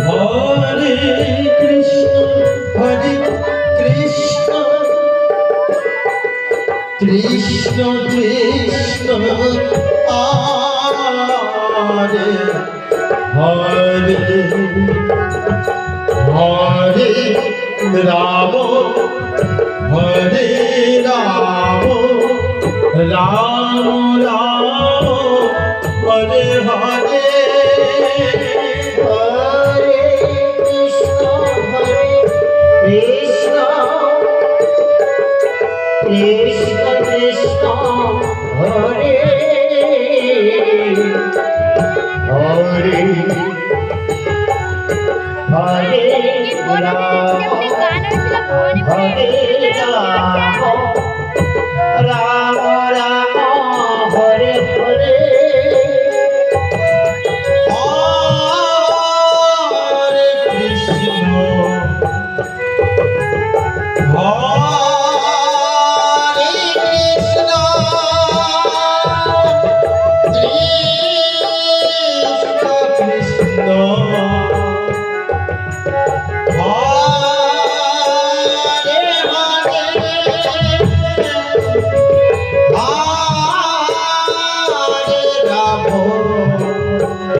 Hare Krishna Krishna Krishna Hare Hare Hare Ram Hare Ram Ram Ram Hare Hare Hare Krishna Krishna Krishna Hare Hare Hare Ram Hare Ram Ram Ram Hare Hare Hare Krishna Hare Krishna Krishna Krishna Hare Hare